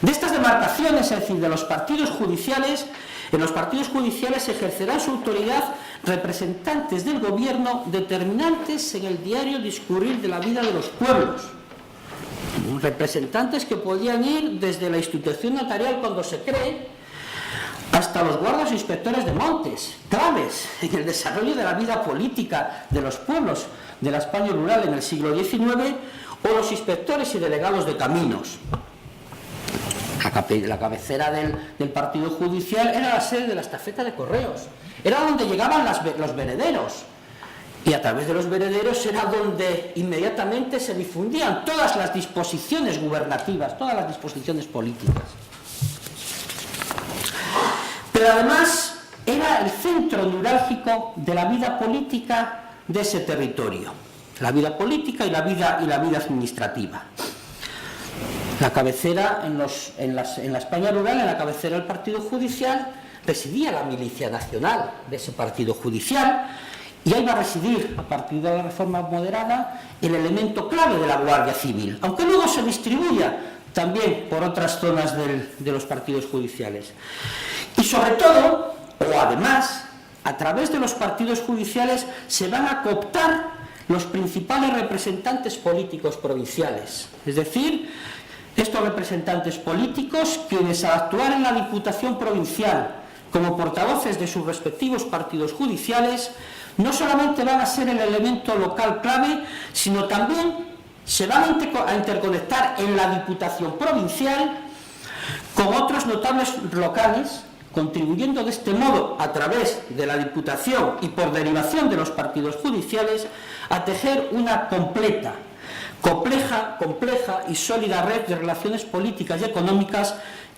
De estas demarcaciones, es decir, de los partidos judiciales, en los partidos judiciales ejercerán su autoridad representantes del gobierno determinantes en el diario discurrir de la vida de los pueblos. Representantes que podían ir desde la institución notarial cuando se cree hasta los guardas e inspectores de montes, claves en el desarrollo de la vida política de los pueblos de la España rural en el siglo XIX, o los inspectores y delegados de caminos. La cabecera del partido judicial era la sede de la estafeta de correos, era donde llegaban los verederos, y a través de los verederos era donde inmediatamente se difundían todas las disposiciones gubernativas, todas las disposiciones políticas. Pero además era el centro neurálgico de la vida política de ese territorio, la vida política y la vida administrativa. La cabecera, en la España rural, en la cabecera del partido judicial, residía la milicia nacional de ese partido judicial, y ahí va a residir, a partir de la reforma moderada, el elemento clave de la Guardia Civil, aunque luego se distribuya también por otras zonas de los partidos judiciales. Y sobre todo, o además, a través de los partidos judiciales se van a cooptar los principales representantes políticos provinciales, es decir, estos representantes políticos, quienes al actuar en la Diputación Provincial como portavoces de sus respectivos partidos judiciales, no solamente van a ser el elemento local clave, sino también se van a interconectar en la Diputación Provincial con otros notables locales, contribuyendo de este modo, a través de la Diputación y por derivación de los partidos judiciales, a tejer una compleja y sólida red de relaciones políticas y económicas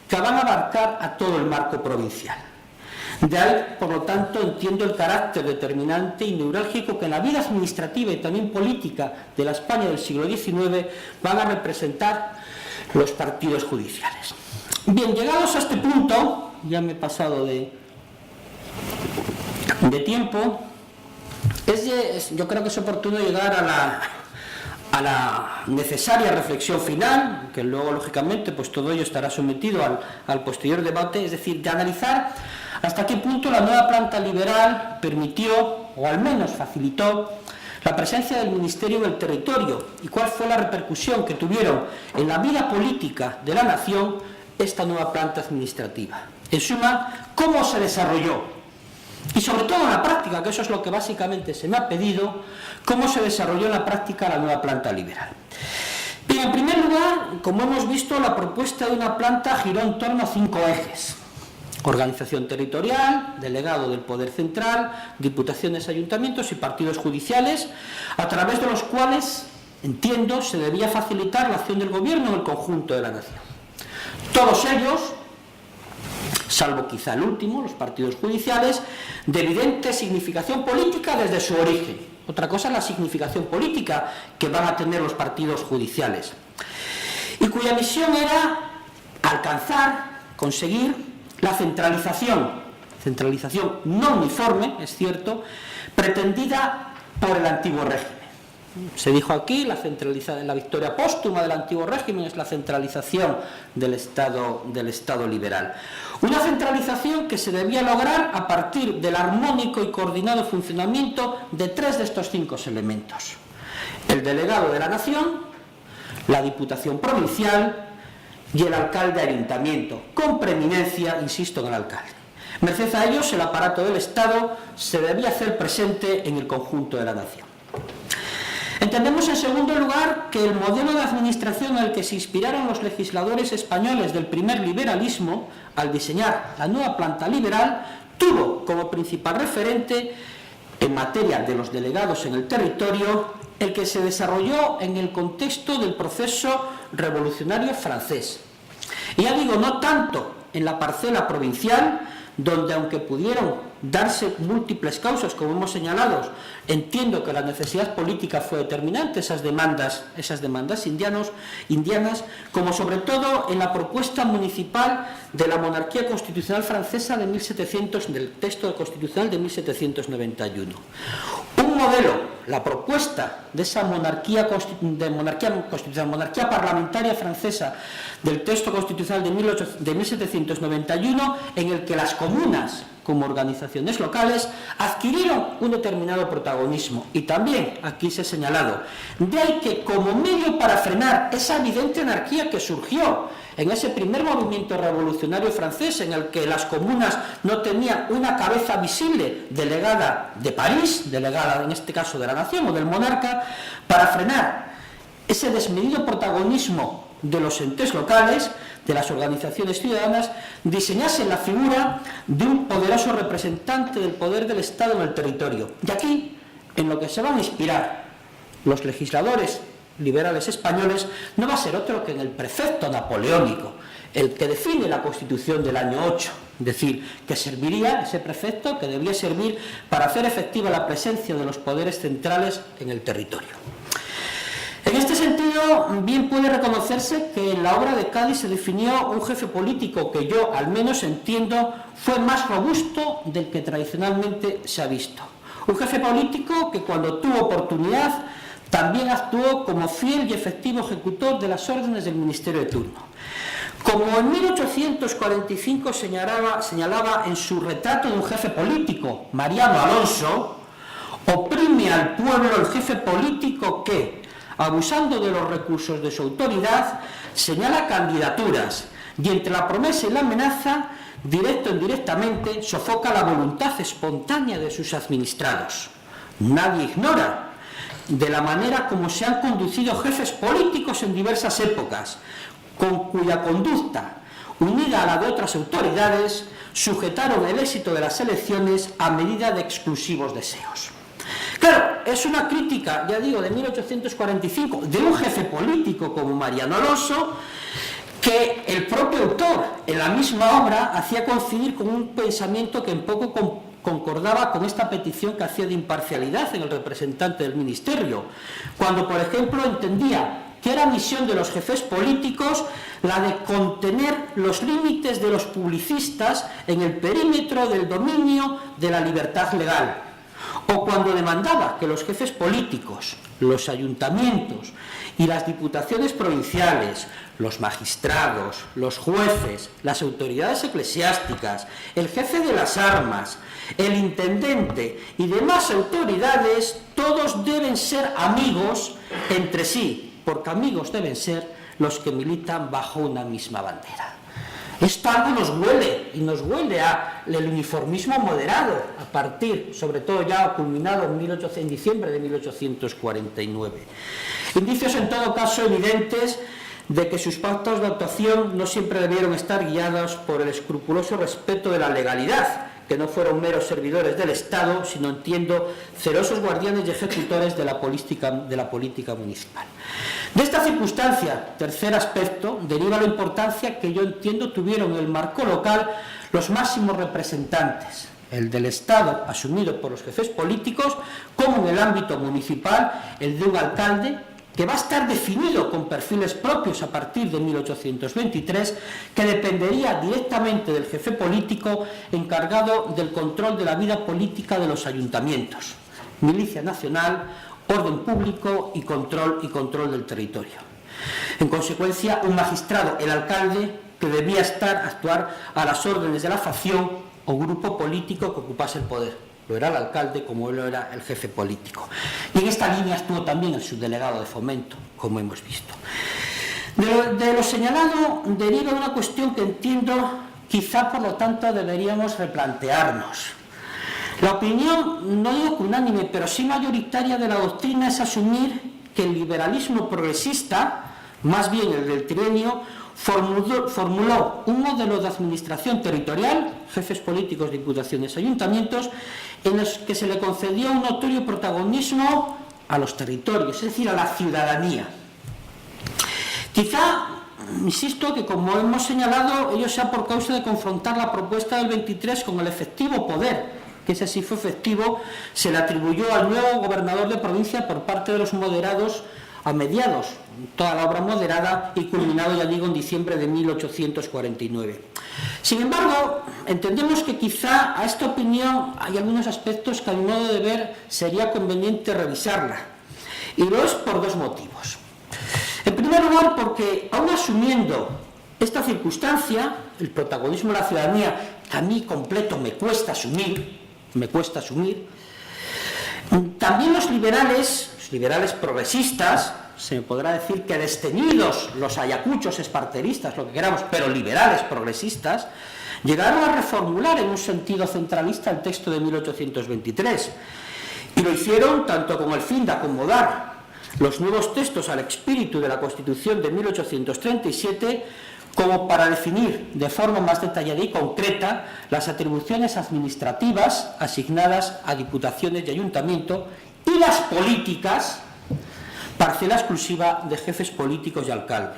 que van a abarcar a todo el marco provincial. De ahí, por lo tanto, entiendo el carácter determinante y neurálgico que en la vida administrativa y también política de la España del siglo XIX van a representar los partidos judiciales. Bien, llegados a este punto, ya me he pasado de tiempo, yo creo que es oportuno llegar a la necesaria reflexión final, que luego, lógicamente, pues todo ello estará sometido al posterior debate, es decir, de analizar hasta qué punto la nueva planta liberal permitió, o al menos facilitó, la presencia del Ministerio en el territorio y cuál fue la repercusión que tuvieron en la vida política de la nación esta nueva planta administrativa. En suma, cómo se desarrolló y sobre todo en la práctica, que eso es lo que básicamente se me ha pedido, cómo se desarrolló en la práctica la nueva planta liberal. Bien, en primer lugar, como hemos visto, la propuesta de una planta giró en torno a 5 ejes: organización territorial, delegado del poder central, diputaciones, ayuntamientos y partidos judiciales, a través de los cuales, entiendo, se debía facilitar la acción del gobierno en el conjunto de la nación. Todos ellos, salvo quizá el último, los partidos judiciales, de evidente significación política desde su origen. Otra cosa es la significación política que van a tener los partidos judiciales, y cuya misión era conseguir la centralización no uniforme, es cierto, pretendida por el antiguo régimen. Se dijo aquí, la victoria póstuma del antiguo régimen es la centralización del Estado liberal. Una centralización que se debía lograr a partir del armónico y coordinado funcionamiento de 3 de estos 5 elementos: el delegado de la nación, la Diputación Provincial y el alcalde de ayuntamiento, con preeminencia, insisto, en el alcalde. Merced a ellos, el aparato del Estado se debía hacer presente en el conjunto de la nación. Entendemos, en segundo lugar, que el modelo de administración en el que se inspiraron los legisladores españoles del primer liberalismo al diseñar la nueva planta liberal tuvo como principal referente en materia de los delegados en el territorio el que se desarrolló en el contexto del proceso revolucionario francés. Y ya digo, no tanto en la parcela provincial, donde aunque pudieron darse múltiples causas, como hemos señalado, entiendo que la necesidad política fue determinante, esas demandas indianas, como sobre todo en la propuesta municipal de la monarquía constitucional francesa del texto constitucional de 1791. Un modelo, la propuesta de esa monarquía parlamentaria francesa del texto constitucional de 1791, en el que las comunas, como organizaciones locales, adquirieron un determinado protagonismo. Y también aquí se ha señalado, de ahí que como medio para frenar esa evidente anarquía que surgió en ese primer movimiento revolucionario francés, en el que las comunas no tenían una cabeza visible delegada de París, delegada en este caso de la nación o del monarca, para frenar ese desmedido protagonismo de los entes locales, de las organizaciones ciudadanas, diseñasen la figura de un poderoso representante del poder del Estado en el territorio. Y aquí, en lo que se van a inspirar los legisladores liberales españoles, no va a ser otro que en el precepto napoleónico, el que define la Constitución del año 8, es decir, que serviría, ese precepto, que debía servir para hacer efectiva la presencia de los poderes centrales en el territorio. En este sentido, bien puede reconocerse que en la obra de Cádiz se definió un jefe político que yo, al menos entiendo, fue más robusto del que tradicionalmente se ha visto. Un jefe político que, cuando tuvo oportunidad, también actuó como fiel y efectivo ejecutor de las órdenes del ministerio de turno. Como en 1845 señalaba en su retrato de un jefe político, Mariano Alonso, oprime al pueblo el jefe político que, abusando de los recursos de su autoridad, señala candidaturas y entre la promesa y la amenaza, directo o indirectamente, sofoca la voluntad espontánea de sus administrados. Nadie ignora de la manera como se han conducido jefes políticos en diversas épocas, con cuya conducta, unida a la de otras autoridades, sujetaron el éxito de las elecciones a medida de exclusivos deseos. Claro, es una crítica, ya digo, de 1845, de un jefe político como Mariano Alonso, que el propio autor, en la misma obra, hacía coincidir con un pensamiento que en poco concordaba con esta petición que hacía de imparcialidad en el representante del ministerio, cuando, por ejemplo, entendía que era misión de los jefes políticos la de contener los límites de los publicistas en el perímetro del dominio de la libertad legal, o cuando demandaba que los jefes políticos, los ayuntamientos y las diputaciones provinciales, los magistrados, los jueces, las autoridades eclesiásticas, el jefe de las armas, el intendente y demás autoridades, todos deben ser amigos entre sí, porque amigos deben ser los que militan bajo una misma bandera. Esto algo nos huele, y nos huele al uniformismo moderado, a partir, sobre todo ya culminado en diciembre de 1849. Indicios en todo caso evidentes de que sus pactos de actuación no siempre debieron estar guiados por el escrupuloso respeto de la legalidad, que no fueron meros servidores del Estado, sino, entiendo, celosos guardianes y ejecutores de la política municipal. De esta circunstancia, tercer aspecto, deriva la importancia que yo entiendo tuvieron en el marco local los máximos representantes, el del Estado, asumido por los jefes políticos, como en el ámbito municipal, el de un alcalde, que va a estar definido con perfiles propios a partir de 1823, que dependería directamente del jefe político encargado del control de la vida política de los ayuntamientos, milicia nacional, orden público y control del territorio. En consecuencia, un magistrado, el alcalde, que debía actuar a las órdenes de la facción o grupo político que ocupase el poder. Lo era el alcalde como lo era el jefe político. Y en esta línea estuvo también el subdelegado de Fomento, como hemos visto. De lo señalado deriva una cuestión que entiendo quizá por lo tanto deberíamos replantearnos. La opinión, no digo que unánime, pero sí mayoritaria de la doctrina es asumir que el liberalismo progresista, más bien el del trienio, formuló un modelo de administración territorial, jefes políticos, diputaciones, ayuntamientos, en los que se le concedió un notorio protagonismo a los territorios, es decir, a la ciudadanía. Quizá, insisto, que como hemos señalado, ello sea por causa de confrontar la propuesta del 23 con el efectivo poder, que ese sí fue efectivo, se le atribuyó al nuevo gobernador de provincia por parte de los moderados a mediados, toda la obra moderada y culminado, ya digo, en diciembre de 1849. Sin embargo, entendemos que quizá a esta opinión hay algunos aspectos que a mi modo de ver sería conveniente revisarla, y lo es por dos motivos. En primer lugar, porque aún asumiendo esta circunstancia, el protagonismo de la ciudadanía, que a mí completo me cuesta asumir, también los liberales progresistas, se me podrá decir que desteñidos los ayacuchos esparteristas, lo que queramos, pero liberales progresistas, llegaron a reformular en un sentido centralista el texto de 1823, y lo hicieron tanto con el fin de acomodar los nuevos textos al espíritu de la Constitución de 1837, como para definir de forma más detallada y concreta las atribuciones administrativas asignadas a diputaciones y ayuntamiento y las políticas, parcela exclusiva de jefes políticos y alcalde.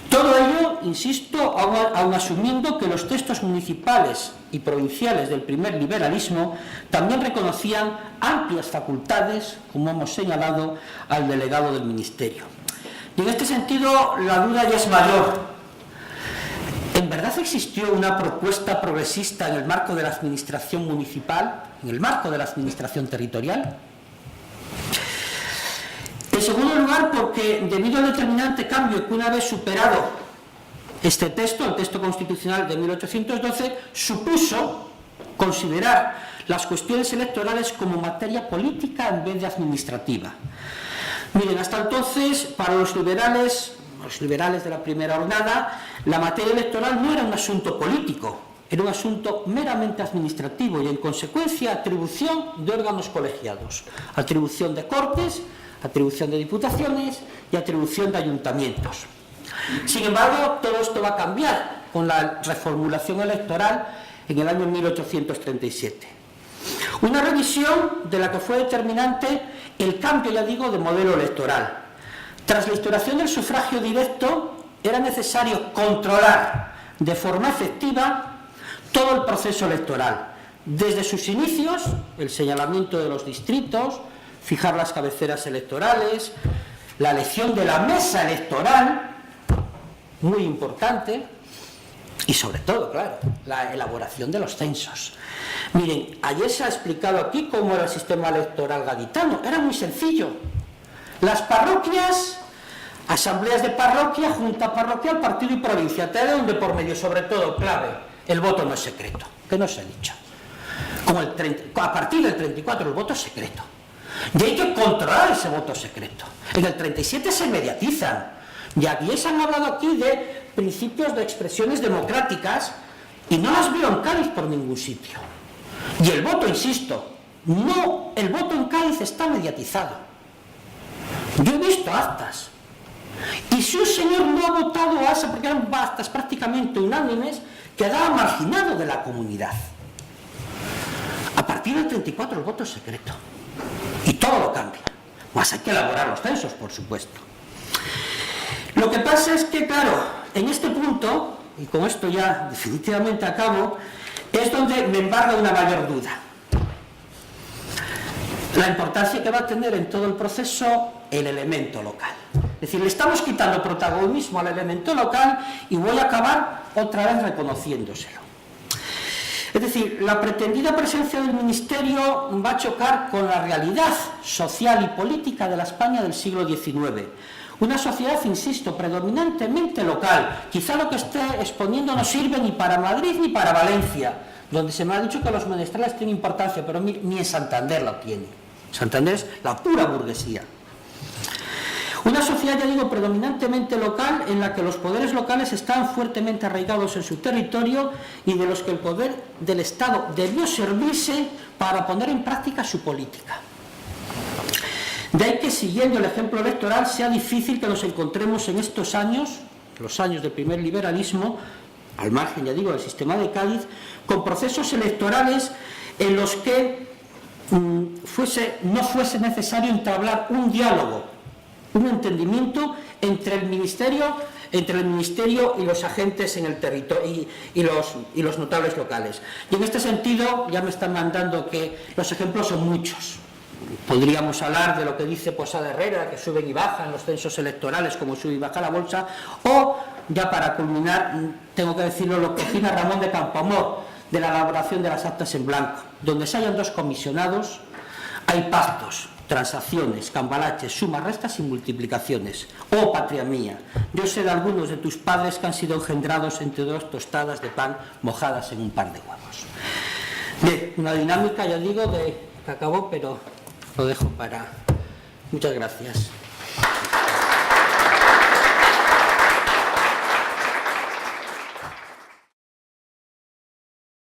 Todo ello, insisto, aun asumiendo que los textos municipales y provinciales del primer liberalismo también reconocían amplias facultades, como hemos señalado, al delegado del ministerio. Y en este sentido, la duda ya es mayor. ¿En verdad existió una propuesta progresista en el marco de la administración municipal, en el marco de la administración territorial? En segundo lugar, porque debido al determinante cambio que una vez superado este texto, el texto constitucional de 1812, supuso considerar las cuestiones electorales como materia política en vez de administrativa. Miren, hasta entonces, para los liberales de la primera jornada, la materia electoral no era un asunto político, era un asunto meramente administrativo y, en consecuencia, atribución de órganos colegiados, atribución de cortes, atribución de diputaciones y atribución de ayuntamientos. Sin embargo, todo esto va a cambiar con la reformulación electoral en el año 1837. Una revisión de la que fue determinante el cambio, ya digo, de modelo electoral. Tras la instauración del sufragio directo, era necesario controlar de forma efectiva todo el proceso electoral, desde sus inicios, el señalamiento de los distritos, fijar las cabeceras electorales, la elección de la mesa electoral, muy importante, y sobre todo, claro, la elaboración de los censos. Miren, ayer se ha explicado aquí cómo era el sistema electoral gaditano. Era muy sencillo. Las parroquias, asambleas de parroquia, junta parroquial, partido y provincia, te da un de por medio, sobre todo, clave, el voto no es secreto, que no se ha dicho. Como a partir del 34 el voto es secreto. Y hay que controlar ese voto secreto. En el 37 se mediatizan. Y aquí se han hablado aquí de principios de expresiones democráticas y no las veo en Cádiz por ningún sitio. Y el voto, insisto, no, el voto en Cádiz está mediatizado. Yo he visto actas. Y si un señor no ha votado a esa, porque eran actas prácticamente unánimes, quedaba marginado de la comunidad. A partir del 34 el voto es secreto. Y todo lo cambia. Más hay que elaborar los censos, por supuesto. Lo que pasa es que, claro, en este punto, y con esto ya definitivamente acabo, es donde me embarga una mayor duda. La importancia que va a tener en todo el proceso el elemento local. Es decir, le estamos quitando protagonismo al elemento local y voy a acabar otra vez reconociéndoselo. Es decir, la pretendida presencia del Ministerio va a chocar con la realidad social y política de la España del siglo XIX. Una sociedad, insisto, predominantemente local. Quizá lo que esté exponiendo no sirve ni para Madrid ni para Valencia, donde se me ha dicho que los menestrales tienen importancia, pero ni en Santander la tiene. Santander es la pura burguesía. Una sociedad, ya digo, predominantemente local, en la que los poderes locales están fuertemente arraigados en su territorio y de los que el poder del Estado debió servirse para poner en práctica su política. De ahí que, siguiendo el ejemplo electoral, sea difícil que nos encontremos en estos años, los años del primer liberalismo, al margen, ya digo, del sistema de Cádiz, con procesos electorales en los que no fuese necesario entablar un diálogo, un entendimiento entre el ministerio y los agentes en el territorio y los notables locales. Y en este sentido ya me están mandando que los ejemplos son muchos. Podríamos hablar de lo que dice Posada Herrera, que suben y bajan los censos electorales como sube y baja la bolsa, o ya para culminar tengo que decirlo lo que opina Ramón de Campoamor de la elaboración de las actas en blanco. Donde se hayan dos comisionados hay pactos, transacciones, cambalaches, sumas, restas y multiplicaciones. Oh, patria mía, yo sé de algunos de tus padres que han sido engendrados entre dos tostadas de pan mojadas en un par de huevos. Bien, una dinámica, ya digo, que acabó, pero lo dejo para... Muchas gracias.